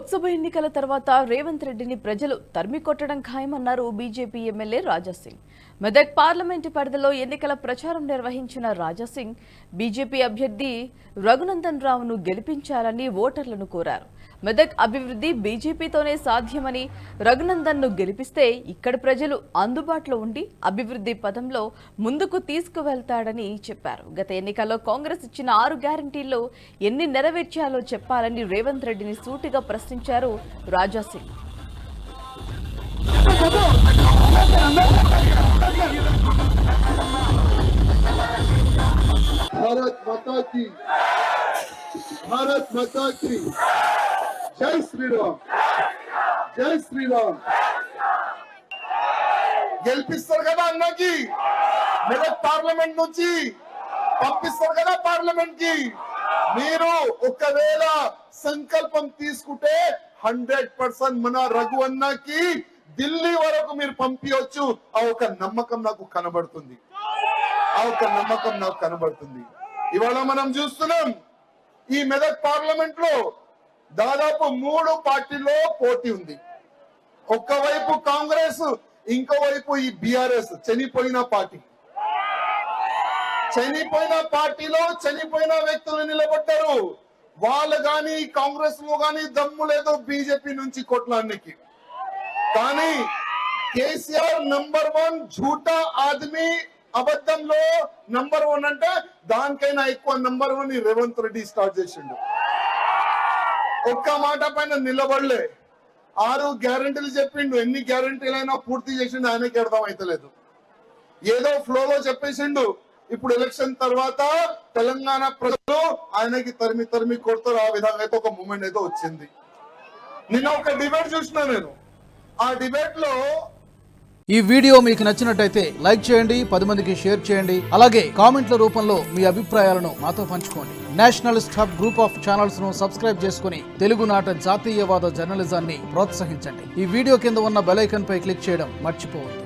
లోక్సభ ఎన్నికల తర్వాత రేవంత్ రెడ్డిని ప్రజలు తరిమికొట్టడం ఖాయమన్నారు BJP MLA Raja Singh. Medak parliament పరిధిలో ఎన్నికల ప్రచారం నిర్వహించిన రాజాసింగ్ బీజేపీ అభ్యర్థి రఘునందన్ రావును గెలిపించాలని ఓటర్లను కోరారు. మెదక్ అభివృద్ధి బీజేపీతోనే సాధ్యమని, రఘునందన్ను గెలిపిస్తే ఇక్కడి ప్రజలు అందుబాటులో ఉండి అభివృద్ధి పదంలో ముందుకు తీసుకువెళ్తాడని చెప్పారు. గత ఎన్నికల్లో కాంగ్రెస్ ఇచ్చిన 6 గ్యారంటీల్లో ఎన్ని నెరవేర్చాలో చెప్పాలని రేవంత్ రెడ్డిని సూటిగా ప్రశ్నించారు రాజాసింగ్. భారత్ మాతా కీ జై శ్రీరామ్, జై శ్రీరామ్. గెలిపిస్తారు కదా అన్నకి, మెదక్ పార్లమెంట్ నుంచి పంపిస్తారు కదా పార్లమెంట్ కి. మీరు ఒకవేళ సంకల్పం తీసుకుంటే 100% మన రఘు అన్నకి ఢిల్లీ వరకు మీరు పంపించవచ్చు. ఆ ఒక నమ్మకం నాకు కనబడుతుంది, ఇవాళ మనం చూస్తున్నాం ఈ మెదక్ పార్లమెంట్ లో దాదాపు 3 పార్టీలో పోటీ ఉంది. ఒక్కవైపు కాంగ్రెస్, ఇంకోవైపు ఈ బీఆర్ఎస్, చనిపోయిన పార్టీలో చనిపోయిన వ్యక్తులు నిలబడ్డారు. వాళ్ళు గాని కాంగ్రెస్ లో గాని దమ్ము లేదు బీజేపీ నుంచి కొట్లానికి. కానీ కేసీఆర్ నంబర్ 1 झूठा ఆద్మీ, అబద్ధంలో నంబర్ 1 అంటే దానికైనా ఎక్కువ నంబర్ 1 రేవంత్ రెడ్డి స్టార్ట్ చేసిండు. ఒక్క మాట పైన నిలబడలే, 6 గ్యారంటీలు చెప్పిండు. ఎన్ని గ్యారంటీలైనా పూర్తి చేసిండు ఆయనకి అర్థం అయితలేదు. ఏదో ఫ్లోలో చెప్పేసిండు. ఇప్పుడు ఎలక్షన్ తర్వాత తెలంగాణ ప్రజలు ఆయనకి తరిమి కొడతారు. ఆ విధంగా అయితే ఒక మూమెంట్ అయితే వచ్చింది. నిన్న ఒక డిబేట్ చూసినా నేను. ఆ డిబేట్ లో ఈ వీడియో మీకు నచ్చినట్టయితే లైక్ చేయండి, 10 మందికి షేర్ చేయండి. అలాగే కామెంట్ల రూపంలో మీ అభిప్రాయాలను మాతో పంచుకోండి. Nationalist hub group of channels ను సబ్స్క్రైబ్ చేసుకుని తెలుగునాట జాతీయవాద జర్నలిజాన్ని ప్రోత్సహించండి. ఈ వీడియో కింద ఉన్న బెల్ ఐకాన్ పై క్లిక్ చేయడం మర్చిపోవద్దు.